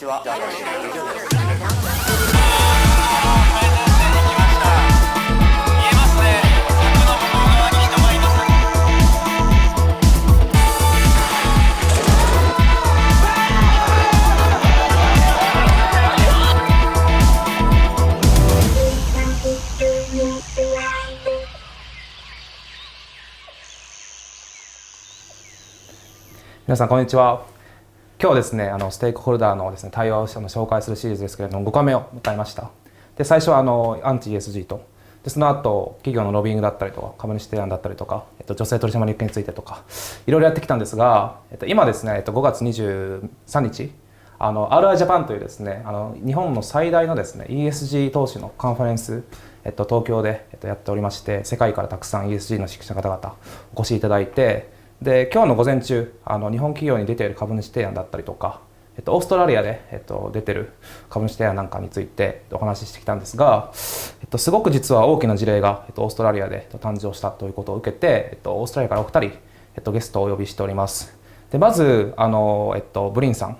ちは。皆さんこんにちは。今日ですね、ステークホルダーのですね対話を紹介するシリーズですけれども、5回目を迎えました。で、最初はアンチ ESG と、でその後企業のロビーイングだったりとか株主提案だったりとか、女性取締役についてとかいろいろやってきたんですが、今ですね、5月23日RI ジャパンというですね日本の最大のですね ESG 投資のカンファレンス、東京でやっておりまして、世界からたくさん ESG の識者の方々お越しいただいて、で今日の午前中日本企業に出ている株主提案だったりとか、オーストラリアで、出ている株主提案なんかについてお話ししてきたんですが、すごく実は大きな事例が、オーストラリアで誕生したということを受けて、オーストラリアからお二人、ゲストをお呼びしております。でまずブリンさん、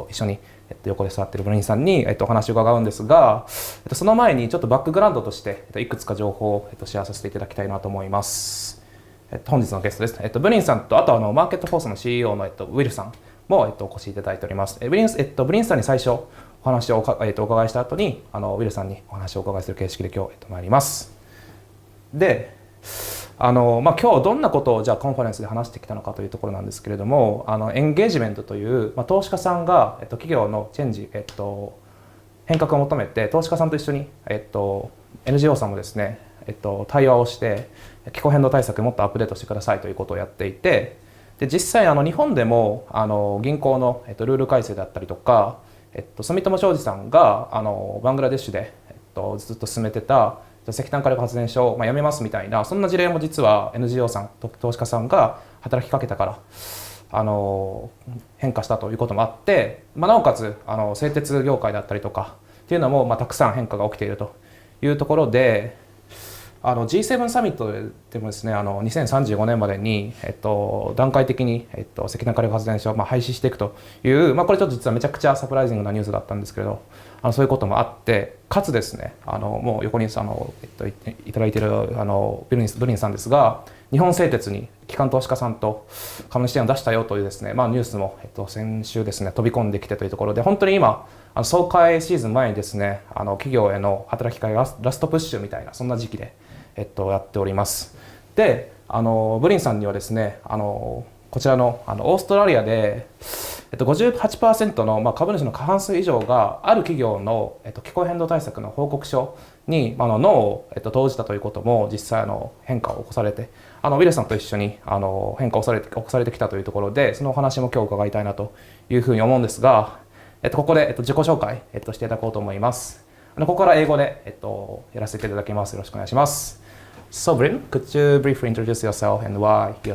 一緒に、横で座っているブリンさんに、お話を伺うんですが、その前にちょっとバックグラウンドとして、いくつか情報を、シェアさせていただきたいなと思います。本日のゲストです。ブリンさんと、あとマーケットフォースの CEO の、ウィルさんも、お越しいただいております。ブリンさんに最初お話をお伺いした後にウィルさんにお話をお伺いする形式で今日、参ります。で、今日どんなことをじゃあコンファレンスで話してきたのかというところなんですけれども、エンゲージメントという、投資家さんが、企業のチェンジ、変革を求めて投資家さんと一緒に、NGO さんもですね、対話をして気候変動対策もっとアップデートしてくださいということをやっていて、で実際日本でも銀行の、ルール改正だったりとか、住友商事さんがバングラデシュで、ずっと進めてた石炭火力発電所を、やめますみたいな、そんな事例も実は NGO さん投資家さんが働きかけたから変化したということもあって、なおかつ製鉄業界だったりとかっていうのも、たくさん変化が起きているというところで、G7 サミットでもですね、2035年までに、段階的に、石炭火力発電所を、廃止していくという、これちょっと実はめちゃくちゃサプライズングなニュースだったんですけれど、そういうこともあって、かつですね、もう横にいただいているブリンさんですが、日本製鉄に機関投資家さんと株主提案を出したよというですね、ニュースも、先週ですね飛び込んできてというところで、本当に今総会シーズン前にですね、企業への働きかけラストプッシュみたいな、そんな時期でやっております。で、ブリンさんにはですね、こちらのオーストラリアで、58% の、株主の過半数以上がある企業の、気候変動対策の報告書に、ノーを、投じたということも実際変化を起こされて、ウィルさんと一緒に変化を起こされてきたというところで、そのお話も今日伺いたいなというふうに思うんですが、ここで、自己紹介、していただこうと思います。ここから英語で、やらせていただきます。よろしくお願いします。So, Bryn, could you briefly introduce yourself and why you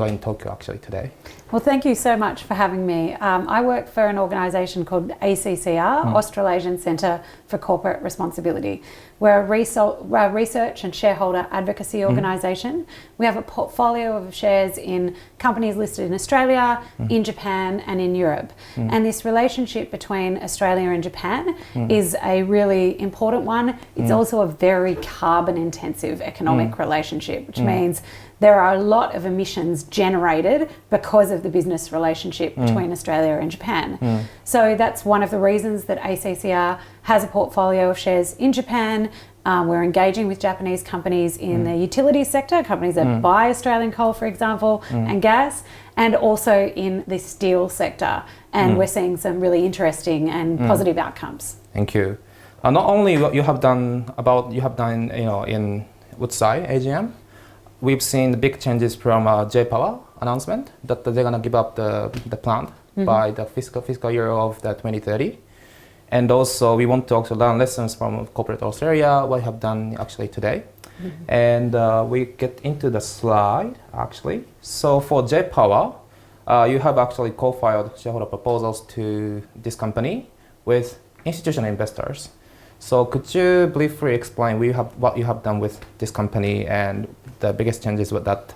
are in Tokyo actually today? Well, thank you so much for having me. I work for an organisation called ACCR, Australasian Centre for Corporate Responsibility. We're a research and shareholder advocacy organisation. We have a portfolio of shares in companies listed in Australia, in Japan and in Europe. And this relationship between Australia and Japan is a really important one. It's also a very carbon intensive economic relationship, which means there are a lot of emissions generated because of the business relationship between Australia and Japan. So that's one of the reasons that ACCR has a portfolio of shares in Japan. We're engaging with Japanese companies in the utilities sector, companies that buy Australian coal, for example, and gas, and also in the steel sector. And we're seeing some really interesting and positive outcomes. Thank you. Not only what you have done in Woodside AGM, we've seen the big changes from J-Power announcement that they're going to give up the plant by the fiscal year of the 2030. And also we want to also learn lessons from corporate Australia, what you have done actually today. And we get into the slide actually. So for J-Power, you have actually co-filed shareholder proposals to this company with institutional investors. So could you briefly explain what you have done with this company and the biggest changes that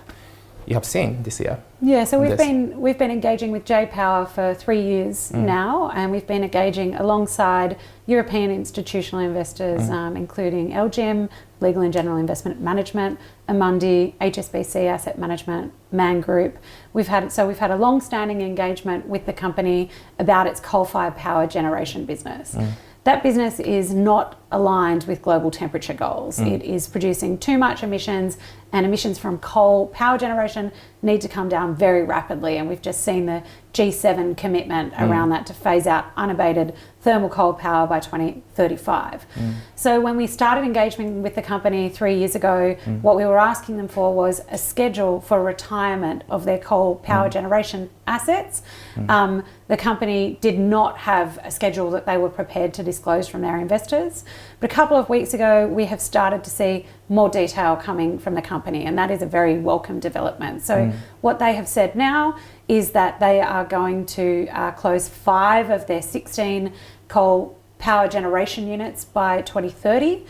you have seen this year? Yeah, so we've been engaging with J-Power for 3 years now, and we've been engaging alongside European institutional investors, including LGIM, Legal and General Investment Management, Amundi, HSBC Asset Management, Man Group. We've had a long-standing engagement with the company about its coal-fired power generation business. That business is not aligned with global temperature goals. It is producing too much emissions, and emissions from coal power generation need to come down very rapidly, and we've just seen the G7 commitment around that to phase out unabated thermal coal power by 2035. So when we started engagement with the company 3 years ago, what we were asking them for was a schedule for retirement of their coal power generation assets. The company did not have a schedule that they were prepared to disclose from their investors. But a couple of weeks ago, we have started to see more detail coming from the company, and that is a very welcome development. So what they have said now is that they are going to close 5 of their 16 coal power generation units by 2030.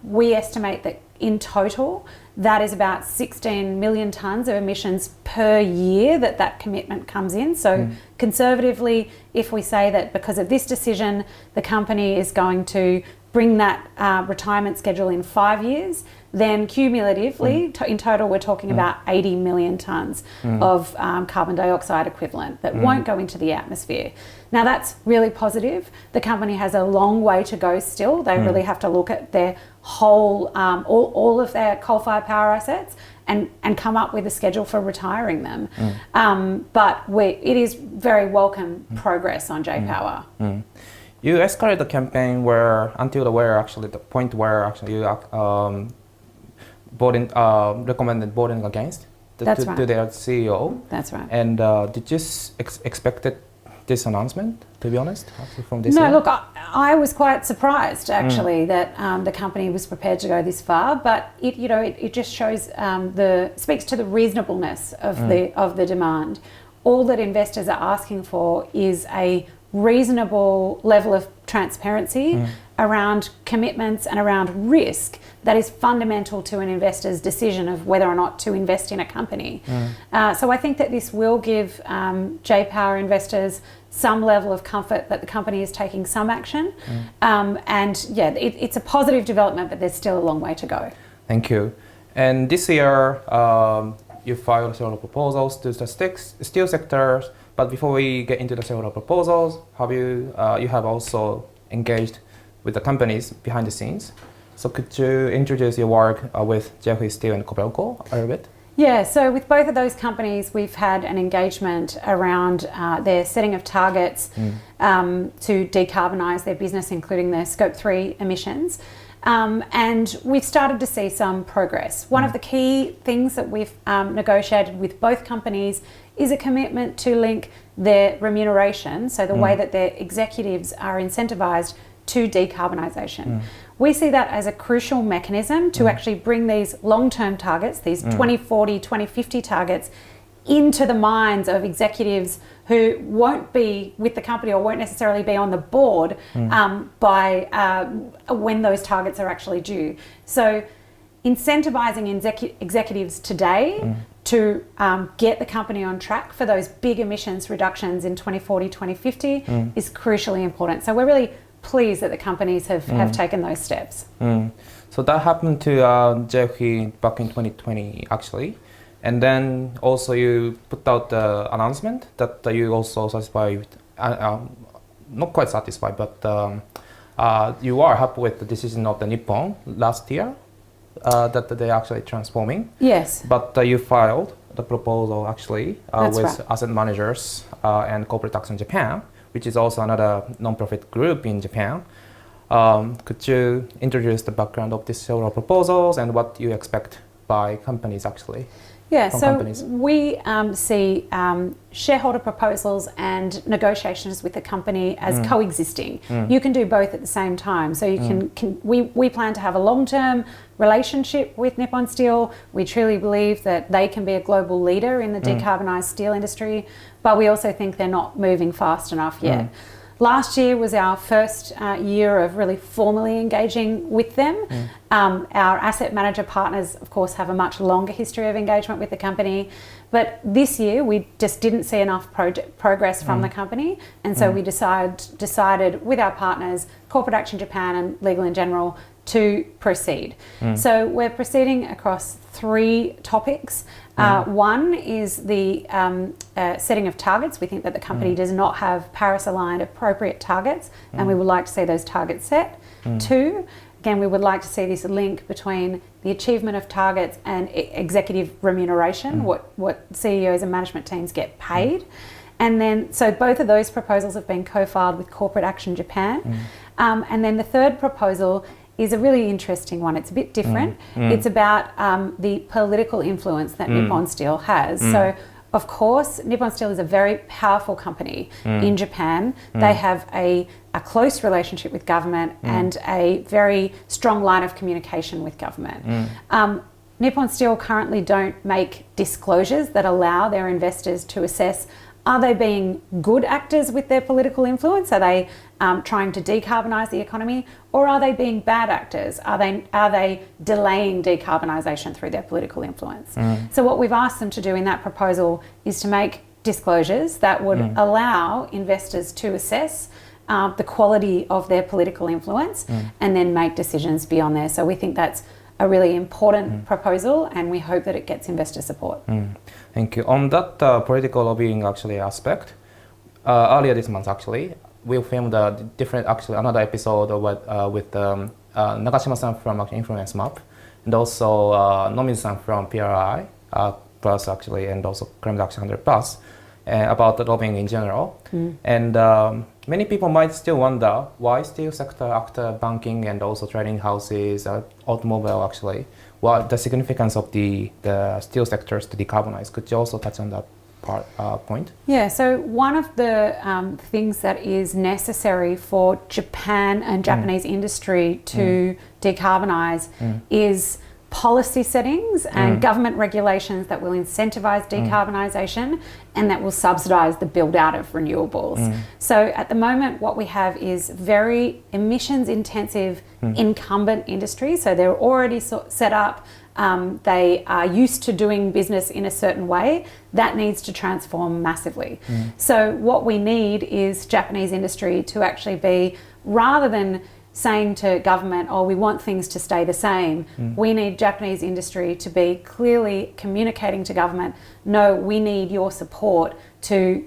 We estimate that in total, that is about 16 million tonnes of emissions per year that commitment comes in. So conservatively, if we say that because of this decision, the company is going to bring that retirement schedule in 5 years, then cumulatively, in total, we're talking about 80 million tonnes of carbon dioxide equivalent that won't go into the atmosphere. Now, that's really positive. The company has a long way to go still. They really have to look at their whole, all of their coal-fired power assets and come up with a schedule for retiring them. But it is very welcome progress on J-Power. You escalated the campaign the point where actually you recommended voting against to their CEO. That's right. And did you expected this announcement, to be honest, from this year? No, look, I was quite surprised actually that the company was prepared to go this far, but it just shows speaks to the reasonableness of the demand. All that investors are asking for is a reasonable level of transparency around commitments and around risk that is fundamental to an investor's decision of whether or not to invest in a company. So I think that this will give J-Power investors some level of comfort that the company is taking some action. It's a positive development, but there's still a long way to go. Thank you. And this year, you filed several proposals to the steel sectors. But before we get into the several proposals, you have also engaged with the companies behind the scenes. So could you introduce your work with Jeffrey Steel and Copelco a little bit? Yeah, so with both of those companies, we've had an engagement around their setting of targets to decarbonise their business, including their Scope 3 emissions. And we've started to see some progress. One of the key things that we've negotiated with both companies is a commitment to link their remuneration, so the way that their executives are incentivised to decarbonisation. We see that as a crucial mechanism to actually bring these long-term targets, these 2040, 2050 targets, into the minds of executives who won't be with the company or won't necessarily be on the board by when those targets are actually due. So incentivising executives today to get the company on track for those big emissions reductions in 2040, 2050 is crucially important. So we're really pleased that the companies have taken those steps. So that happened to Jeffrey back in 2020, actually. And then also you put out the announcement that you also satisfied, not quite satisfied, but you are happy with the decision of the Nippon last year that they're actually transforming. Yes. But you filed the proposal actually with right. asset managers and corporate action Japan, which is also another non-profit group in Japan. Could you introduce the background of these several proposals and what you expect by companies actually? Yeah, so we see shareholder proposals and negotiations with the company as coexisting. You can do both at the same time. So you we plan to have a long-term relationship with Nippon Steel. We truly believe that they can be a global leader in the decarbonised steel industry, but we also think they're not moving fast enough yet. Last year was our first year of really formally engaging with them. Our asset manager partners, of course, have a much longer history of engagement with the company. But this year, we just didn't see enough progress from the company. And so we decided with our partners, Corporate Action Japan and Legal in General, to proceed. So we're proceeding across 3 topics. One is the setting of targets. We think that the company does not have Paris-aligned appropriate targets, and we would like to see those targets set. 2, again, we would like to see this link between the achievement of targets and executive remuneration, what CEOs and management teams get paid. And then, so both of those proposals have been co-filed with Corporate Action Japan. And then the third proposal is a really interesting one. It's a bit different. It's about the political influence that Nippon Steel has. So, of course, Nippon Steel is a very powerful company in Japan. They have a close relationship with government and a very strong line of communication with government. Nippon Steel currently don't make disclosures that allow their investors to assess, are they being good actors with their political influence? Are they trying to decarbonise the economy? Or are they being bad actors? Are they delaying decarbonisation through their political influence? So what we've asked them to do in that proposal is to make disclosures that would allow investors to assess the quality of their political influence and then make decisions beyond there. So we think that's a really important proposal, and we hope that it gets investor support. Thank you. On that political lobbying aspect, earlier this month we filmed another episode with Nagashima-san from Influence Map, and also Nomizu-san from PRI Plus and also Climate Action 100 Plus, about the lobbying in general. And many people might still wonder why steel sector after banking and also trading houses, automobile what the significance of the steel sectors to decarbonize. Could you also touch on that point? Yeah, so one of the things that is necessary for Japan and Japanese industry to decarbonize is policy settings and government regulations that will incentivise decarbonisation and that will subsidise the build out of renewables. So at the moment what we have is very emissions intensive incumbent industry, so they're already set up, they are used to doing business in a certain way. That needs to transform massively. So what we need is Japanese industry to actually be, rather than saying to government, oh, we want things to stay the same, we need Japanese industry to be clearly communicating to government, no, we need your support to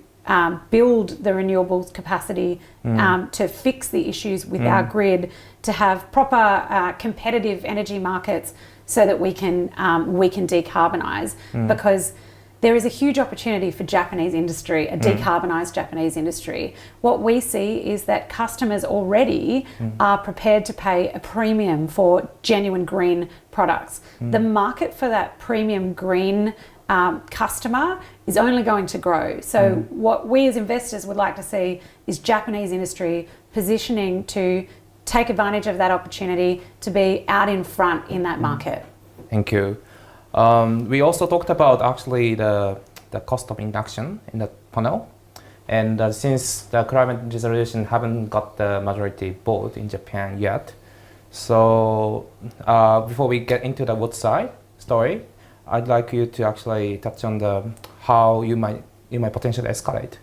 build the renewables capacity, to fix the issues with our grid, to have proper competitive energy markets so that we can decarbonise, because there is a huge opportunity for Japanese industry, a decarbonised Japanese industry. What we see is that customers already are prepared to pay a premium for genuine green products. The market for that premium green customer is only going to grow. So what we as investors would like to see is Japanese industry positioning to take advantage of that opportunity to be out in front in that market. Thank you. We also talked about the cost of inaction in the panel, and since the climate resolution haven't got the majority vote in Japan yet, so before we get into the Woodside story, I'd like you to actually touch on how you might potentially escalate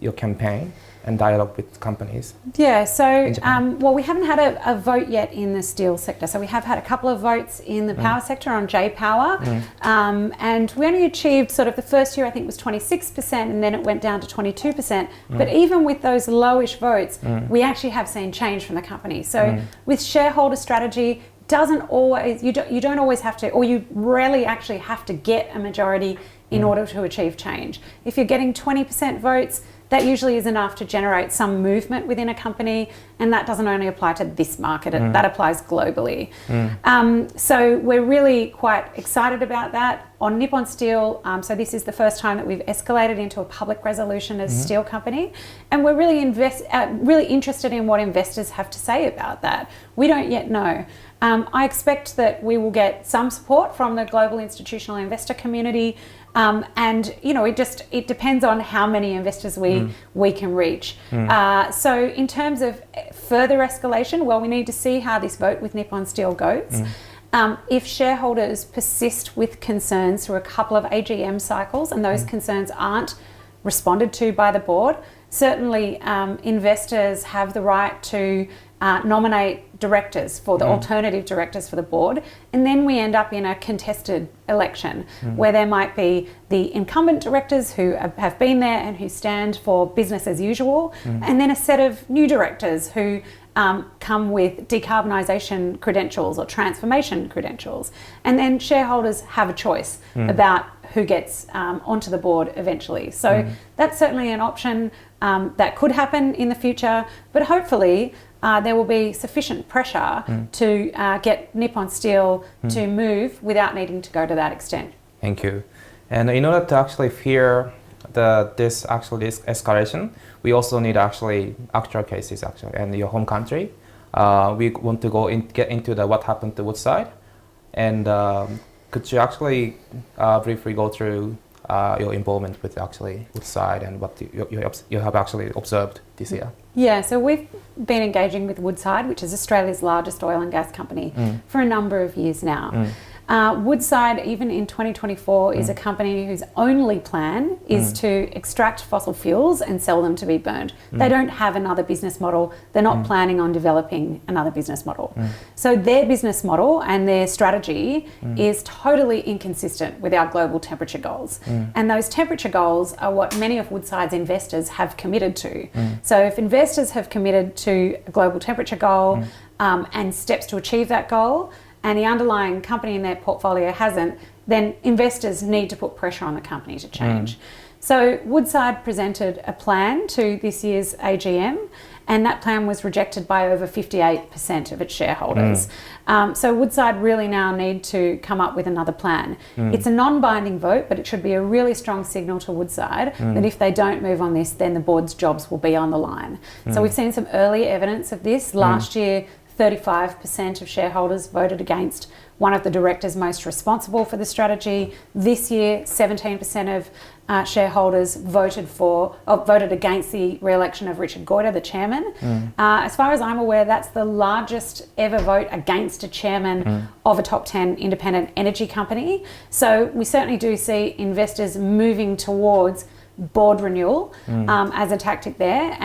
your campaign and dialogue with companies. Yeah, so well, we haven't had a vote yet in the steel sector. So we have had a couple of votes in the power sector on J-Power, and we only achieved sort of the first year I think was 26%, and then it went down to 22%. But even with those lowish votes, we actually have seen change from the company. So with shareholder strategy, doesn't always, you don't always have to, or you rarely actually have to get a majority in order to achieve change. If you're getting 20% votes, that usually is enough to generate some movement within a company, and that doesn't only apply to this market, that applies globally. So we're really quite excited about that. On Nippon Steel, so this is the first time that we've escalated into a public resolution as a steel company, and we're really interested in what investors have to say about that. We don't yet know. I expect that we will get some support from the global institutional investor community. And it depends on how many investors we can reach. So in terms of further escalation, well, we need to see how this vote with Nippon Steel goes. If shareholders persist with concerns through a couple of AGM cycles and those concerns aren't responded to by the board, certainly investors have the right to nominate directors for the alternative directors for the board, and then we end up in a contested election where there might be the incumbent directors who have been there and who stand for business as usual, and then a set of new directors who come with decarbonisation credentials or transformation credentials, and then shareholders have a choice about who gets onto the board eventually. So that's certainly an option that could happen in the future, but hopefully there will be sufficient pressure to get Nippon Steel to move without needing to go to that extent. Thank you. And in order to actually fear this escalation, we also need actual cases in your home country. We want to get into what happened to Woodside, and could you actually briefly go through your involvement with Woodside and what you have actually observed this year? Yeah, so we've been engaging with Woodside, which is Australia's largest oil and gas company, for a number of years now. Woodside, even in 2024, is a company whose only plan is to extract fossil fuels and sell them to be burned. They don't have another business model. They're not planning on developing another business model. So their business model and their strategy is totally inconsistent with our global temperature goals. And those temperature goals are what many of Woodside's investors have committed to. So if investors have committed to a global temperature goal and steps to achieve that goal, and the underlying company in their portfolio hasn't, then investors need to put pressure on the company to change. So Woodside presented a plan to this year's AGM, and that plan was rejected by over 58% of its shareholders. So Woodside really now need to come up with another plan. It's a non-binding vote, but it should be a really strong signal to Woodside that if they don't move on this, then the board's jobs will be on the line. So we've seen some early evidence of this. Last year, 35% of shareholders voted against one of the directors most responsible for the strategy. This year, 17% of shareholders voted against the re-election of Richard Goyder, the chairman. As far as I'm aware, that's the largest ever vote against a chairman of a top 10 independent energy company. So we certainly do see investors moving towards board renewal as a tactic there,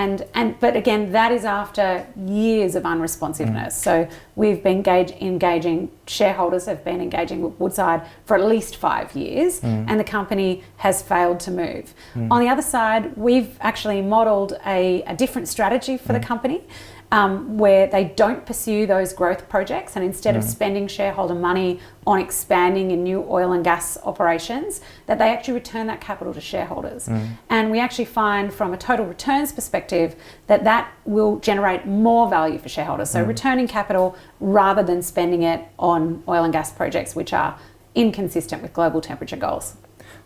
but again, that is after years of unresponsiveness. So we've been engaging, shareholders have been engaging with Woodside for at least 5 years, and the company has failed to move. On the other side, we've actually modelled a different strategy for the company, where they don't pursue those growth projects, and instead of spending shareholder money on expanding in new oil and gas operations, that they actually return that capital to shareholders. And we actually find from a total returns perspective that will generate more value for shareholders. So returning capital rather than spending it on oil and gas projects which are inconsistent with global temperature goals.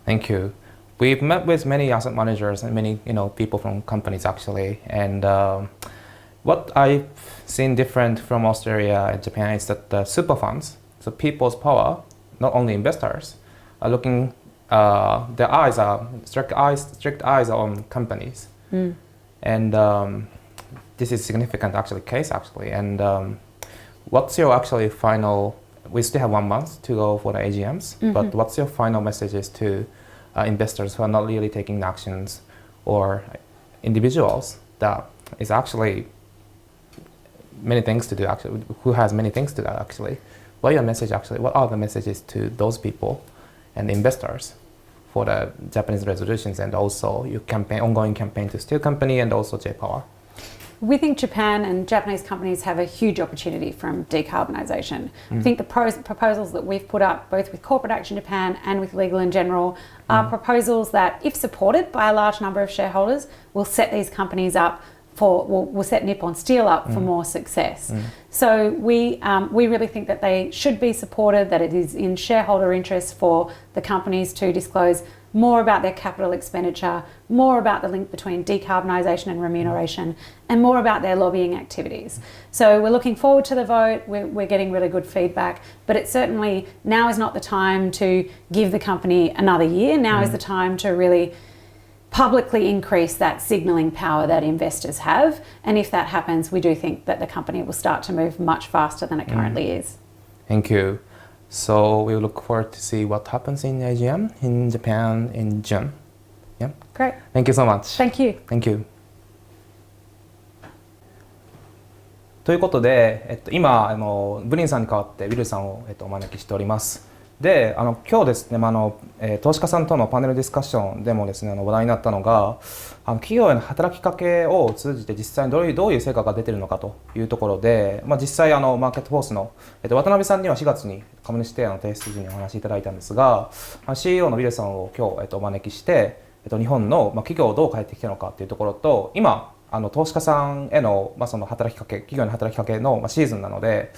Thank you. We've met with many asset managers and many people from companies and what I've seen different from Australia and Japan is that the super funds, so people's power, not only investors, are looking, their eyes are strict eyes on companies. And this is significant case. And what's your final, we still have 1 month to go for the AGMs, but what's your final messages to investors who are not really taking actions, or individuals that is many things to do who has many things to do what are the messages to those people and investors for the Japanese resolutions and also your ongoing campaign to steel company and also J-Power? We think Japan and Japanese companies have a huge opportunity from decarbonisation. I think the proposals that we've put up, both with Corporate Action Japan and with Legal in General, are proposals that, if supported by a large number of shareholders, will set these companies up will set Nippon Steel up for more success. So we really think that they should be supported, that it is in shareholder interest for the companies to disclose more about their capital expenditure, more about the link between decarbonisation and remuneration, and more about their lobbying activities. So we're looking forward to the vote. We're getting really good feedback, but it certainly, now is not the time to give the company another year. Now is the time to really publicly increase that signalling power that investors have. And if that happens, we do think that the company will start to move much faster than it currently is. Thank you. So we look forward to see what happens in AGM in Japan in June. Yeah. Great. Thank you so much. Thank you. Thank you. ということで、今ブリンさんに代わってウィルさんを、お招きしております。で、今日ですね、投資家さんとのパネルディスカッションでもですね、話題になったのが、企業への働きかけを通じて実際にどういう成果が出ているのかというところで、実際マーケットフォースの、渡辺さんには4月に株主提案の提出時にお話しいただいたんですが、CEO のウィルさんを今日、お招きして、日本の、企業をどう変えてきたのかというところと、今投資家さんへの、その働きかけ、企業の働きかけの、シーズンなので、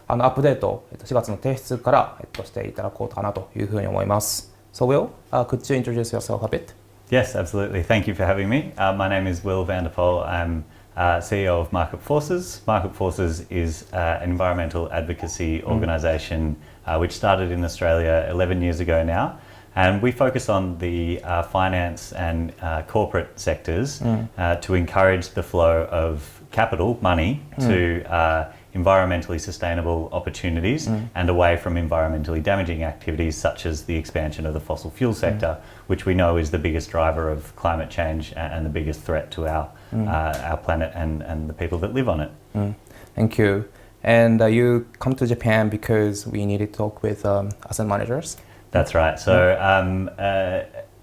アップデートを、4月の提出から、していただこうかなというふうに思います。So Will, could you introduce yourself a bit? Yes, absolutely. Thank you for having me. My name is Will Vanderpoel. I'm CEO of Market Forces. Market Forces is an environmental advocacy organisation which started in Australia 11 years ago now. And we focus on the finance and corporate sectors to encourage the flow of capital, money, to environmentally sustainable opportunities and away from environmentally damaging activities such as the expansion of the fossil fuel sector, which we know is the biggest driver of climate change and the biggest threat to our planet and the people that live on it. Thank you. And you come to Japan because we needed to talk with asset managers. That's right. So,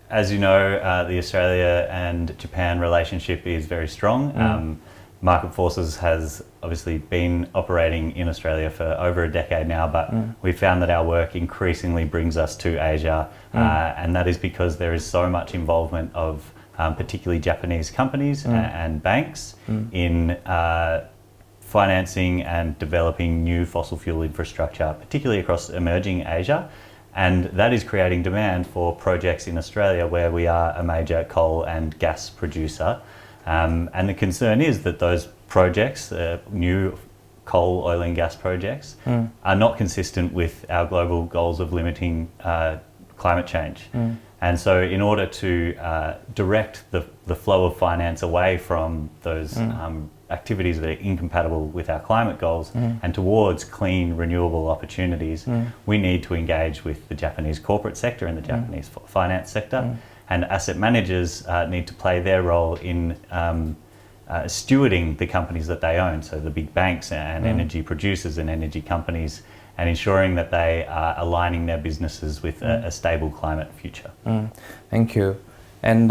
as you know, the Australia and Japan relationship is very strong. Market Forces has obviously been operating in Australia for over a decade now, but we found that our work increasingly brings us to Asia, and that is because there is so much involvement of particularly Japanese companies and banks in financing and developing new fossil fuel infrastructure, particularly across emerging Asia. And that is creating demand for projects in Australia where we are a major coal and gas producer. And the concern is that those projects, new coal, oil and gas projects, are not consistent with our global goals of limiting climate change. And so in order to direct the flow of finance away from those activities that are incompatible with our climate goals and towards clean, renewable opportunities, we need to engage with the Japanese corporate sector and the Japanese finance sector. And asset managers need to play their role in stewarding the companies that they own, so the big banks and energy producers and energy companies, and ensuring that they are aligning their businesses with a stable climate future. Thank you. And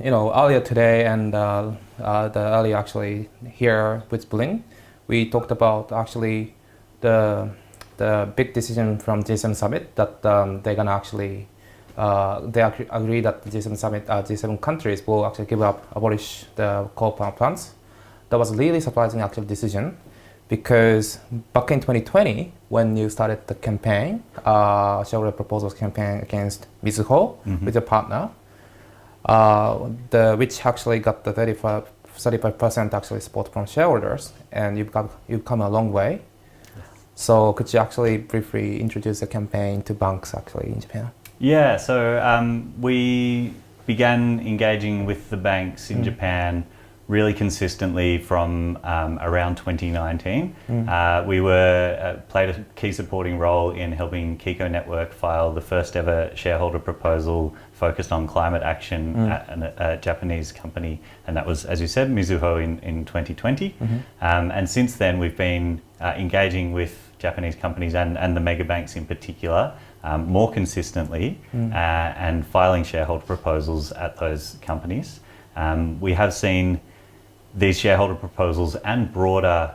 earlier today and earlier actually here with Bling, we talked about actually the big decision from G7 summit that they're gonna actually they agree that the G7 summit G7 countries will actually abolish the coal power plants. That was a really surprising actual decision, because back in 2020 when you started the campaign, shareholder proposals campaign against Mizuho with a partner, which actually got the 35% actually support from shareholders, and you've come a long way. So could you actually briefly introduce the campaign to banks actually in Japan? Yeah, so we began engaging with the banks in Japan really consistently from around 2019. We played a key supporting role in helping Kiko Network file the first ever shareholder proposal focused on climate action at a Japanese company, and that was, as you said, Mizuho in 2020. And since then we've been engaging with Japanese companies and the mega banks in particular more consistently and filing shareholder proposals at those companies. We have seen these shareholder proposals and broader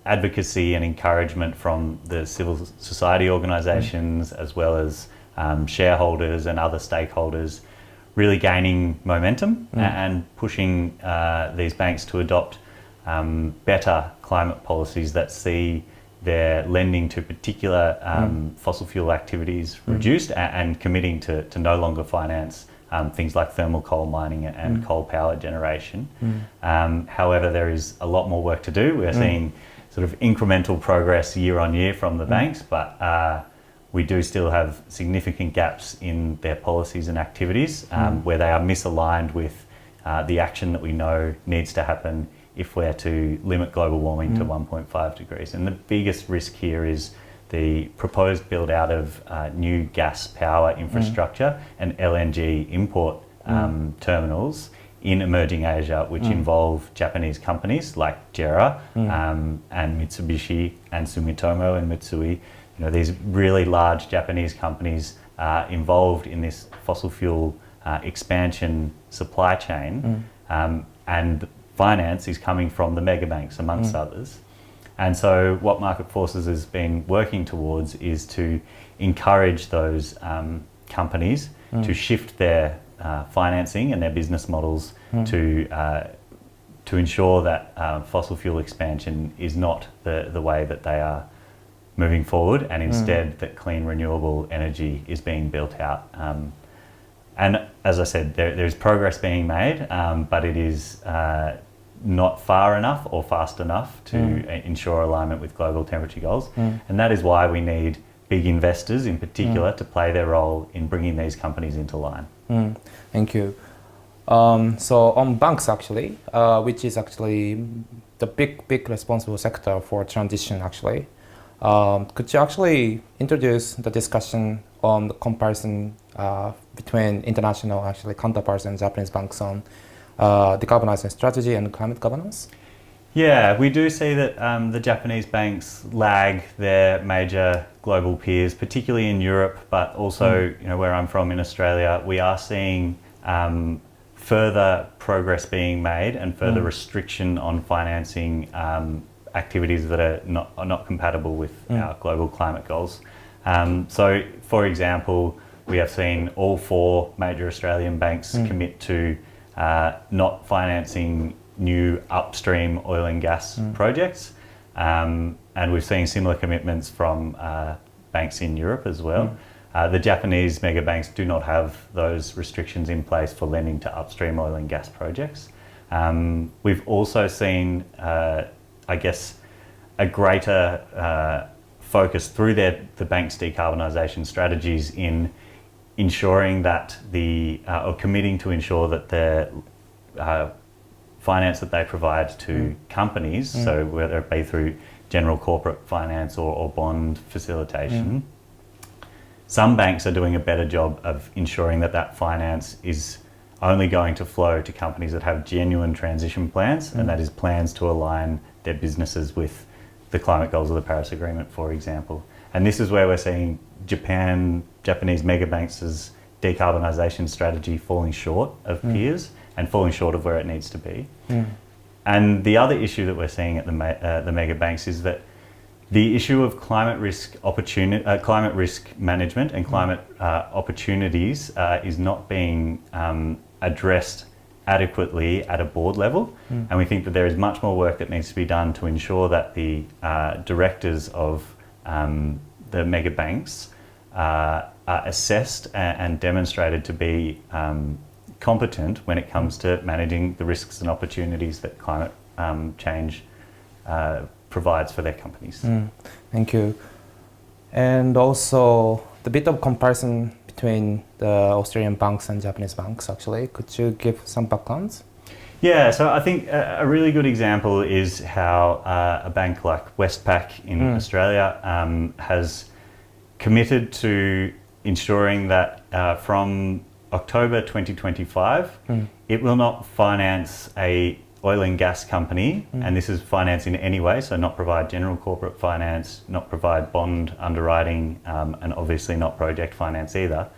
advocacy and encouragement from the civil society organisations as well as shareholders and other stakeholders really gaining momentum and pushing these banks to adopt better climate policies that see their lending to particular fossil fuel activities reduced and committing to no longer finance things like thermal coal mining and coal power generation. However, there is a lot more work to do. We're seeing sort of incremental progress year on year from the banks, but we do still have significant gaps in their policies and activities where they are misaligned with the action that we know needs to happen if we're to limit global warming to 1.5 degrees. And the biggest risk here is the proposed build out of new gas power infrastructure and LNG import terminals in emerging Asia, which involve Japanese companies like Jera and Mitsubishi and Sumitomo and Mitsui. You know, these really large Japanese companies are involved in this fossil fuel expansion supply chain, and finance is coming from the mega banks, amongst others. And so what Market Forces has been working towards is to encourage those companies to shift their financing and their business models to ensure that fossil fuel expansion is not the way that they are moving forward, and instead that clean renewable energy is being built out. And as I said, there's progress being made, but it is not far enough or fast enough to ensure alignment with global temperature goals. And that is why we need big investors in particular to play their role in bringing these companies into line. Thank you. So on banks actually, which is actually the big responsible sector for transition actually, could you actually introduce the discussion on the comparison between international actually counterparts and Japanese banks on decarbonizing strategy and climate governance? Yeah, we do see that the Japanese banks lag their major global peers, particularly in Europe, but also you know, where I'm from in Australia, we are seeing further progress being made and further restriction on financing activities that are not compatible with our global climate goals. So, for example, we have seen all 4 major Australian banks commit to not financing new upstream oil and gas projects, and we've seen similar commitments from banks in Europe as well. The Japanese mega banks do not have those restrictions in place for lending to upstream oil and gas projects. We've also seen, I guess, a greater focus through the bank's decarbonisation strategies in ensuring that or committing to ensure that the finance that they provide to companies, so whether it be through general corporate finance or bond facilitation, some banks are doing a better job of ensuring that that finance is only going to flow to companies that have genuine transition plans, and that is plans to align their businesses with the climate goals of the Paris Agreement, for example. And this is where we're seeing Japanese mega banks' decarbonisation strategy falling short of peers and falling short of where it needs to be. And the other issue that we're seeing at the mega banks is that the issue of climate risk management and climate opportunities is not being addressed adequately at a board level, and we think that there is much more work that needs to be done to ensure that the directors of the mega banks are assessed and demonstrated to be competent when it comes to managing the risks and opportunities that climate change provides for their companies. Thank you. And also the bit of comparison between the Australian banks and Japanese banks actually. Could you give some backgrounds? Yeah, so I think a really good example is how a bank like Westpac in Australia has committed to ensuring that from October 2025, it will not finance a oil and gas company, and this is finance in any way, so not provide general corporate finance, not provide bond underwriting, and obviously not project finance either.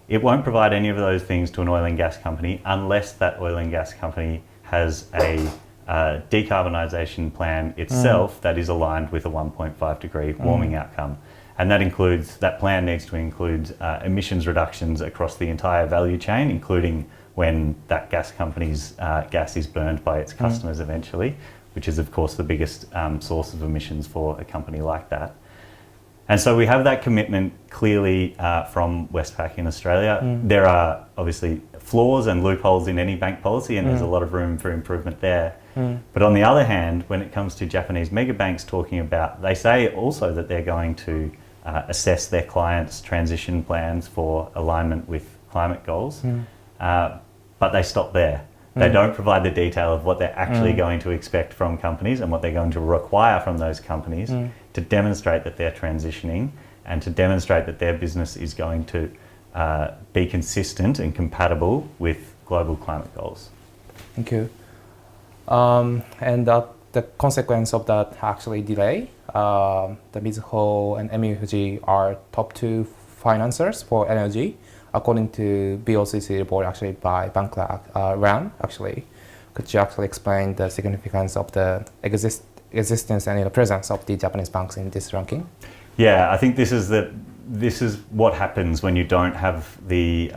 It won't provide any of those things to an oil and gas company unless that oil and gas company has a decarbonisation plan itself that is aligned with a 1.5 degree warming outcome. And that plan needs to include emissions reductions across the entire value chain, including when that gas company's gas is burned by its customers eventually, which is of course the biggest source of emissions for a company like that. And so we have that commitment clearly from Westpac in Australia. There are obviously flaws and loopholes in any bank policy, and there's a lot of room for improvement there. But on the other hand, when it comes to Japanese mega banks talking about, they say also that they're going to assess their clients' transition plans for alignment with climate goals, but they stop there. They don't provide the detail of what they're actually going to expect from companies and what they're going to require from those companies to demonstrate that they're transitioning and to demonstrate that their business is going to be consistent and compatible with global climate goals. Thank you. And the consequence of that actually delay, the Mizuho and MUFG are top 2 financiers for energy, according to BOCC report actually by Bank RAN actually. Could you actually explain the significance of the existence and the presence of the Japanese banks in this ranking? Yeah, I think this is what happens when you don't have the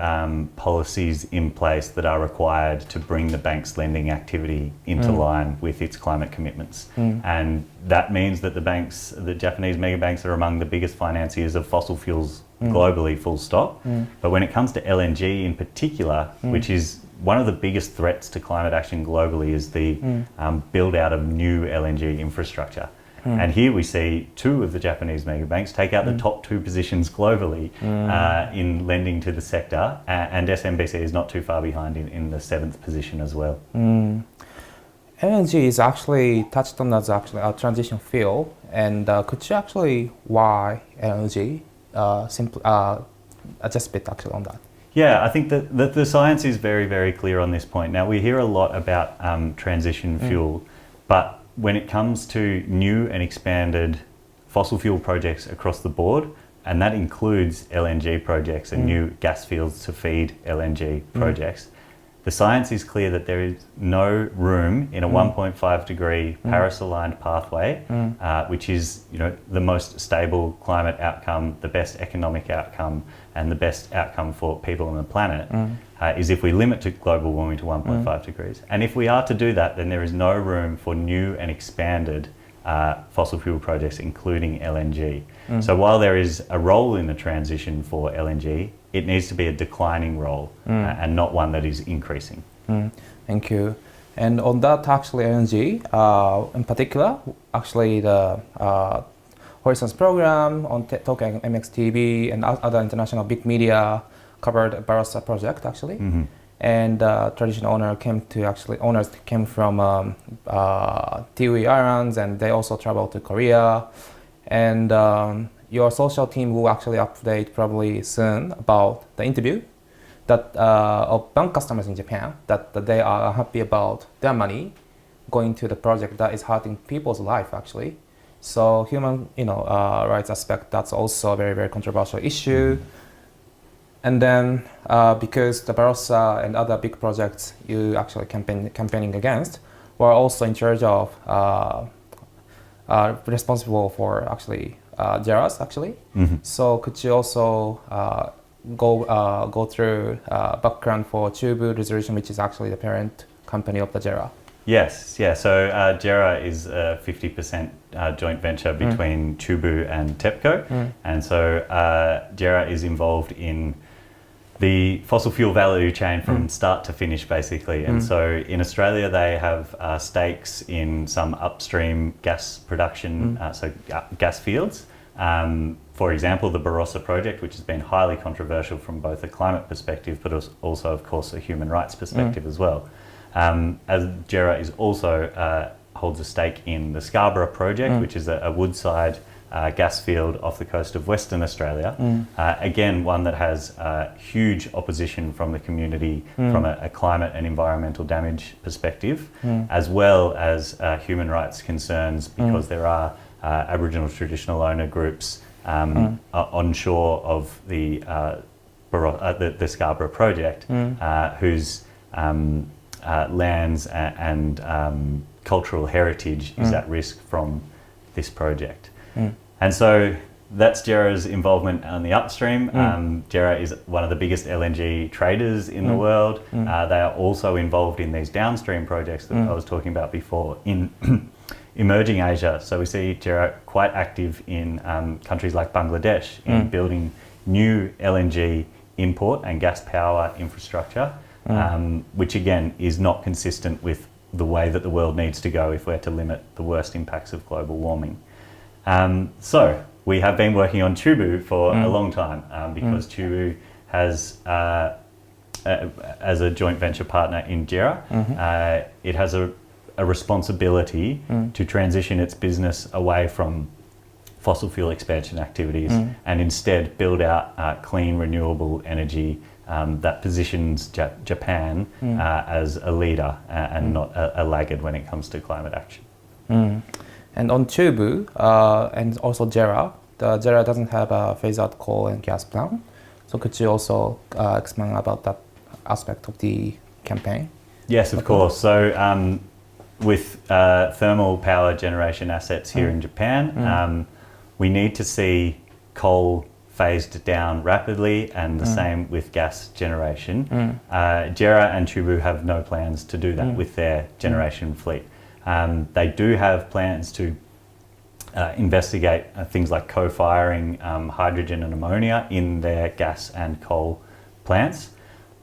policies in place that are required to bring the bank's lending activity into line with its climate commitments. And that means that the Japanese mega banks are among the biggest financiers of fossil fuels globally, full stop. But when it comes to LNG in particular, which is one of the biggest threats to climate action globally, is the build out of new LNG infrastructure. And here we see 2 of the Japanese mega banks take out the top 2 positions globally in lending to the sector, and SMBC is not too far behind in the 7th position as well. LNG is actually touched on as actually a transition fuel, and could you actually why LNG just a bit actually on that? Yeah, I think that the science is very, very clear on this point. Now, we hear a lot about transition fuel, but when it comes to new and expanded fossil fuel projects across the board, and that includes LNG projects and new gas fields to feed LNG projects, the science is clear that there is no room in a 1.5 degree Paris-aligned pathway, which is the most stable climate outcome, the best economic outcome, and the best outcome for people on the planet, is if we limit to global warming to 1.5 degrees. And if we are to do that, then there is no room for new and expanded fossil fuel projects, including LNG. So while there is a role in the transition for LNG, it needs to be a declining role and not one that is increasing. Thank you. And on that, actually, LNG in particular, actually the Horizon's program on Tokyo MXTV and other international big media covered the Barossa project actually. And traditional owners came from Tiwi Islands, and they also traveled to Korea. And your social team will actually update probably soon about the interview that of bank customers in Japan, that they are happy about their money going to the project that is hurting people's life actually. So human rights aspect, that's also a very, very controversial issue. And then because the Barossa and other big projects you actually campaigning against were also in charge of responsible for actually Jera's actually. So could you also go through background for Chubu Resolution, which is actually the parent company of the Jera? Yes, yeah. So Jera is a 50% joint venture between Chubu and TEPCO, and so Jera is involved in the fossil fuel value chain from start to finish, basically. And so in Australia, they have stakes in some upstream gas production, so gas fields. For example, the Barossa project, which has been highly controversial from both a climate perspective, but also, of course, a human rights perspective as well. As Jera is also holds a stake in the Scarborough project, which is a Woodside gas field off the coast of Western Australia. Again, one that has huge opposition from the community from a climate and environmental damage perspective, as well as human rights concerns, because there are Aboriginal traditional owner groups onshore of the Scarborough project, whose lands and cultural heritage is at risk from this project. And so That's Jera's involvement on the upstream. Jera is one of the biggest LNG traders in the world. They are also involved in these downstream projects that I was talking about before in emerging Asia. So we see Jera quite active in countries like Bangladesh in building new LNG import and gas power infrastructure, which again is not consistent with the way that the world needs to go if we're to limit the worst impacts of global warming. So we have been working on Chubu for a long time because Chubu has, as a joint venture partner in Jera, it has a responsibility to transition its business away from fossil fuel expansion activities and instead build out clean renewable energy that positions Japan as a leader and not a laggard when it comes to climate action. And on Chubu and also Jera, Jera doesn't have a phase-out coal and gas plan. So could you also expand about that aspect of the campaign? Yes, of course. So with thermal power generation assets here in Japan, we need to see coal phased down rapidly, and the same with gas generation. Jera and Chubu have no plans to do that with their generation fleet. They do have plans to investigate things like co-firing hydrogen and ammonia in their gas and coal plants.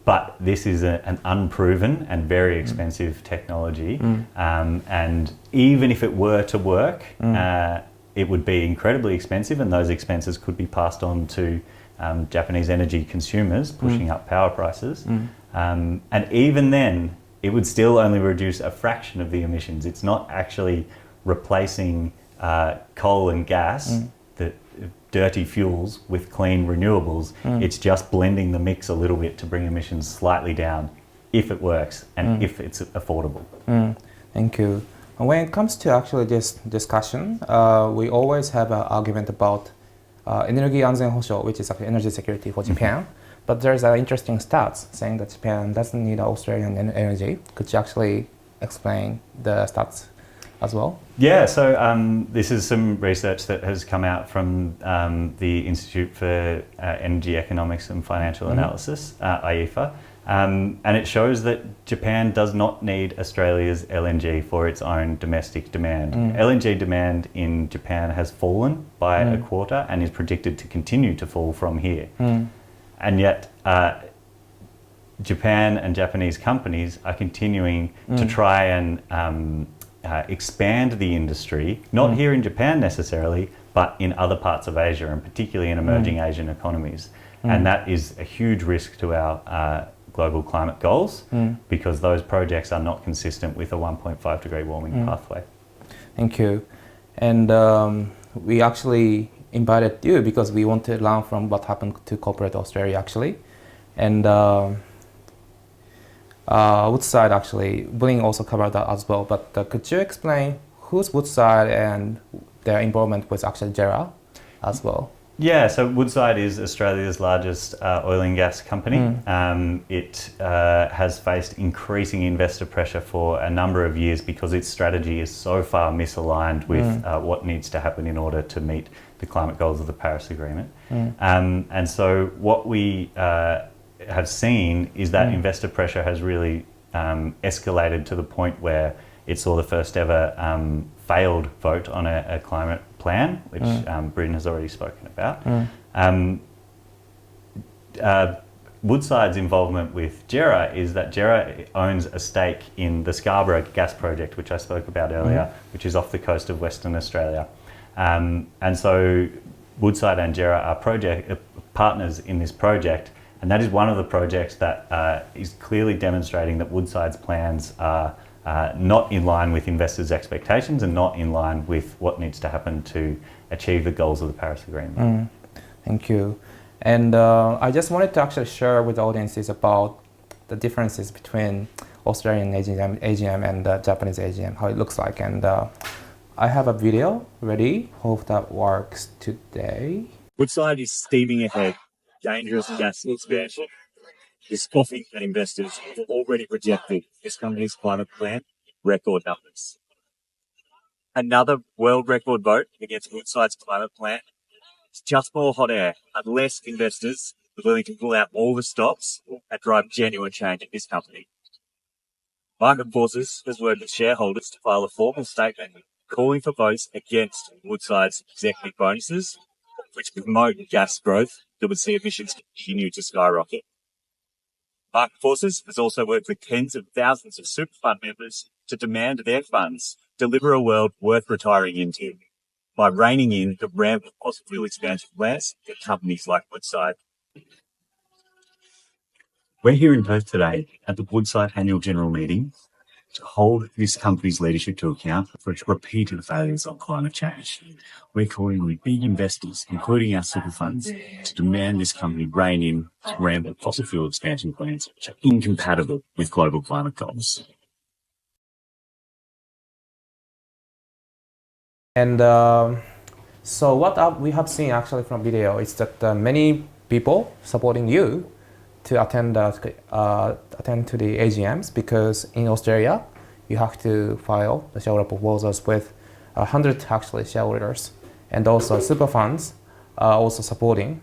But this is an unproven and very expensive technology. And even if it were to work, it would be incredibly expensive, and those expenses could be passed on to Japanese energy consumers, pushing up power prices. And even then, it would still only reduce a fraction of the emissions. It's not actually replacing coal and gas, the dirty fuels, with clean renewables. It's just blending the mix a little bit to bring emissions slightly down, if it works and if it's affordable. Thank you. When it comes to actually this discussion, we always have an argument about エネルギー安全保障, which is actually energy security for Japan. But there's an interesting stats saying that Japan doesn't need Australian energy. Could you actually explain the stats as well? Yeah, so this is some research that has come out from the Institute for Energy Economics and Financial Analysis, IEFA. And it shows that Japan does not need Australia's LNG for its own domestic demand. LNG demand in Japan has fallen by a quarter and is predicted to continue to fall from here. And yet Japan and Japanese companies are continuing to try and expand the industry, not here in Japan necessarily, but in other parts of Asia, and particularly in emerging Asian economies. And that is a huge risk to our global climate goals, because those projects are not consistent with a 1.5 degree warming pathway. Thank you. And we actually invited you because we want to learn from what happened to corporate Australia actually. And Woodside actually, Bling also covered that as well, but could you explain who's Woodside and their involvement with actually Jera as well? Yeah, so Woodside is Australia's largest oil and gas company. It has faced increasing investor pressure for a number of years because its strategy is so far misaligned with what needs to happen in order to meet the climate goals of the Paris Agreement. And so what we have seen is that investor pressure has really escalated to the point where it saw the first ever failed vote on a climate plan, which Britain has already spoken about. Woodside's involvement with Jera is that Jera owns a stake in the Scarborough gas project, which I spoke about earlier, which is off the coast of Western Australia. And so Woodside and Jera are partners in this project, and that is one of the projects that is clearly demonstrating that Woodside's plans are not in line with investors' expectations and not in line with what needs to happen to achieve the goals of the Paris Agreement. Thank you. And I just wanted to actually share with the audiences about the differences between Australian AGM and Japanese AGM, how it looks like. And I have a video ready. Hope that works today. Woodside is steaming ahead. Dangerous gas expansion is scoffing at investors who have already projected this company's climate plan record numbers. Another world record vote against Woodside's climate plan It's just more hot air unless investors are willing to pull out all the stops and drive genuine change in this company. Market Forces has worked with shareholders to file a formal statement calling for votes against Woodside's executive bonuses, which promote gas growth that would see emissions continue to skyrocket. Market Forces has also worked with tens of thousands of super fund members to demand their funds deliver a world worth retiring into by reining in the rampant fossil fuel expansion plans at companies like Woodside. We're here in Perth today at the Woodside Annual General Meeting to hold this company's leadership to account for its repeated failures on climate change. We're calling on big investors, including our super funds, to demand this company rein in rampant fossil fuel expansion plans which are incompatible with global climate goals. And so what we have seen actually from video is that many people supporting you to attend to the AGMs, because in Australia you have to file the shareholder proposals with 100 actually shareholders, and also super funds are also supporting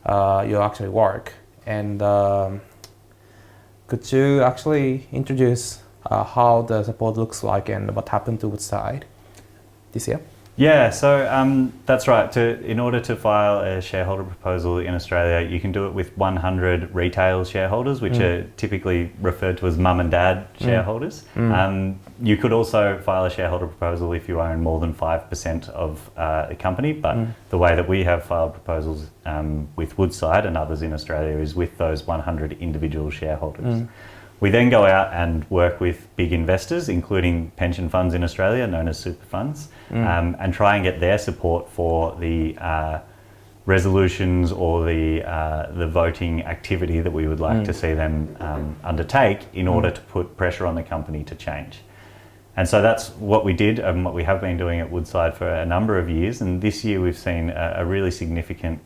your actually work. And could you actually introduce how the support looks like and what happened to Woodside this year? Yeah, so that's right. In order to file a shareholder proposal in Australia, you can do it with 100 retail shareholders, which are typically referred to as mum and dad shareholders. You could also file a shareholder proposal if you own more than 5% of a company, but the way that we have filed proposals with Woodside and others in Australia is with those 100 individual shareholders. We then go out and work with big investors, including pension funds in Australia, known as super funds, and try and get their support for the resolutions or the voting activity that we would like to see them undertake in order to put pressure on the company to change. And so that's what we did and what we have been doing at Woodside for a number of years. And this year we've seen a really significant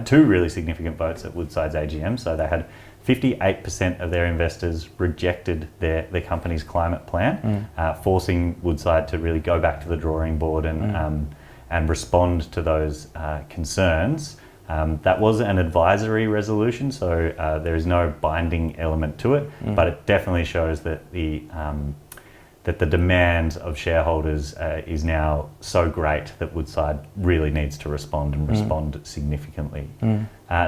two really significant votes at Woodside's AGM. So they had 58% of their investors rejected the company's climate plan, forcing Woodside to really go back to the drawing board and respond to those concerns. That was an advisory resolution, so there is no binding element to it, but it definitely shows that the demand of shareholders is now so great that Woodside really needs to respond and respond significantly.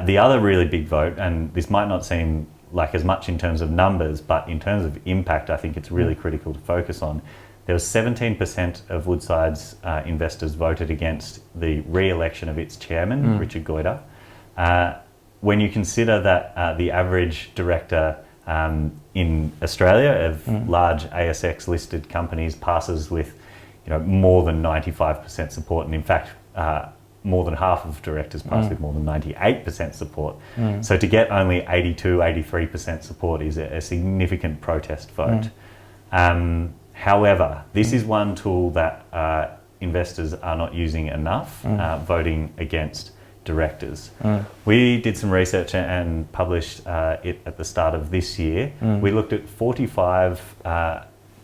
The other really big vote, and this might not seem like as much in terms of numbers, but in terms of impact, I think it's really critical to focus on. There was 17% of Woodside's investors voted against the re-election of its chairman, Richard Goyder. When you consider that the average director in Australia of large ASX listed companies passes with more than 95% support, and in fact more than half of directors pass with more than 98% support. So to get only 83% support is a significant protest vote. However, this is one tool that investors are not using enough, voting against directors. We did some research and published it at the start of this year. We looked at 45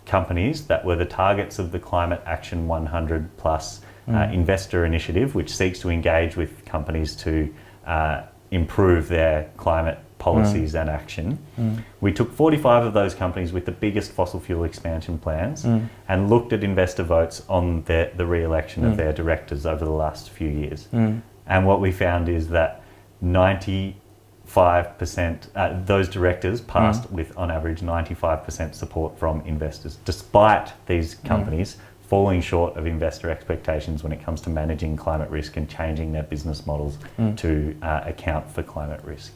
companies that were the targets of the Climate Action 100 Plus investor initiative, which seeks to engage with companies to improve their climate policies and action. We took 45 of those companies with the biggest fossil fuel expansion plans and looked at investor votes on the re-election of their directors over the last few years. And what we found is that 95%, those directors passed with on average 95% support from investors, despite these companies falling short of investor expectations when it comes to managing climate risk and changing their business models to account for climate risk.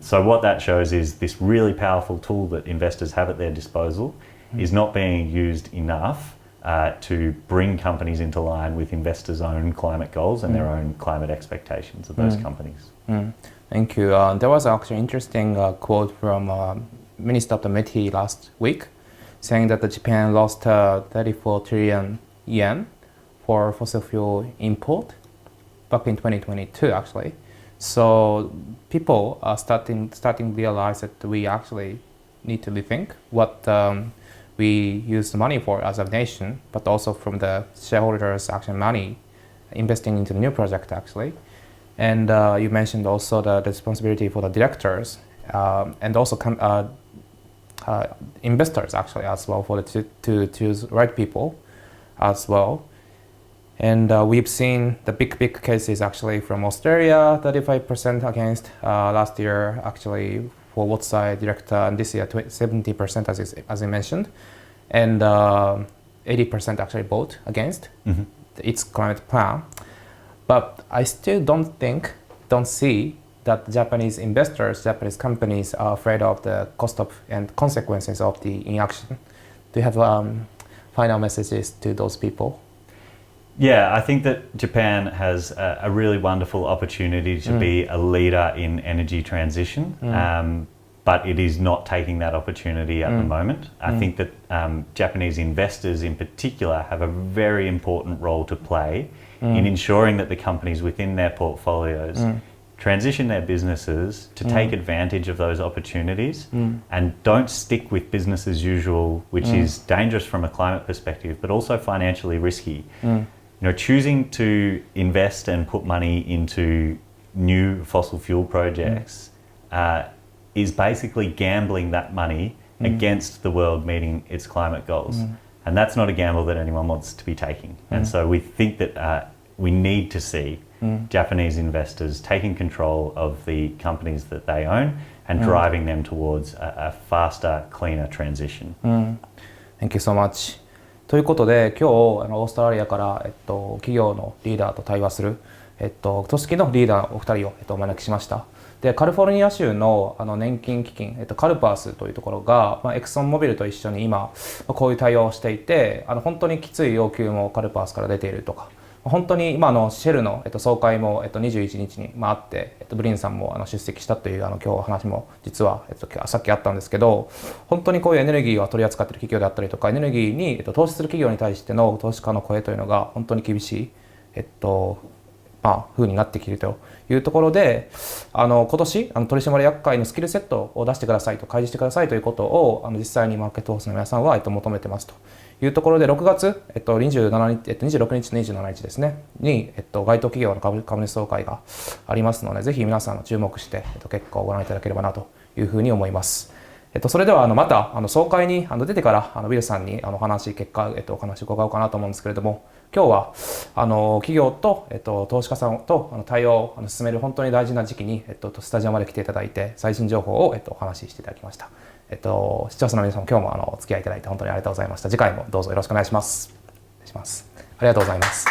So what that shows is this really powerful tool that investors have at their disposal is not being used enough to bring companies into line with investors' own climate goals and their own climate expectations of those companies. Thank you. There was actually an interesting quote from Minister of the METI last week, saying that Japan lost 34 trillion yen for fossil fuel import back in 2022, actually. So people are starting to realize that we actually need to rethink what we use the money for as a nation, but also from the shareholders' actual money investing into the new project actually. And you mentioned also the responsibility for the directors and also investors actually as well for to choose right people as well. And we've seen the big cases actually from Australia, 35% against last year actually for Woodside director, and this year 70% as I mentioned, and 80% actually vote against its climate plan. But I still don't see that Japanese investors, Japanese companies are afraid of the cost of and consequences of the inaction. Do you have final messages to those people? Yeah, I think that Japan has a really wonderful opportunity to be a leader in energy transition, but it is not taking that opportunity at the moment. I think that Japanese investors in particular have a very important role to play in ensuring that the companies within their portfolios transition their businesses to take advantage of those opportunities and don't stick with business as usual, which is dangerous from a climate perspective, but also financially risky. You know, choosing to invest and put money into new fossil fuel projects is basically gambling that money against the world meeting its climate goals. And that's not a gamble that anyone wants to be taking. And so we think that we need to see Japanese investors taking control of the companies that they own and driving them towards a faster, cleaner transition. Thank you so much. ということで今日オーストラリアから、企業のリーダーと対話する、組織のリーダーお二人を、お招きしました。でカリフォルニア州の、年金基金、カルパースというところが、エクソンモビルと一緒に今こういう対応をしていて本当にきつい要求もカルパースから出ているとか本当に今シェルの、総会も、21日に、あって、ブリンさんも出席したという今日話も実は、さっきあったんですけど本当にこういうエネルギーを取り扱っている企業であったりとかエネルギーに、投資する企業に対しての投資家の声というのが本当に厳しい、風になってきているというところで今年取締役会のスキルセットを出してくださいと開示してくださいということを実際にマーケットホースの皆さんは、求めてますというところで6月、26日と27日ですねに、該当企業の株主総会がありますのでぜひ皆さん注目して、結果をご覧いただければなというふうに思います。それではまた総会に出てからウィルさんにお話を伺おうかなと思うんですけれども今日は企業と、投資家さんと対応を進める本当に大事な時期に、スタジオまで来ていただいて最新情報を、お話ししていただきました。視聴者の皆さんも今日もお付き合いいただいて本当にありがとうございました。次回もどうぞよろしくお願いします。ありがとうございます。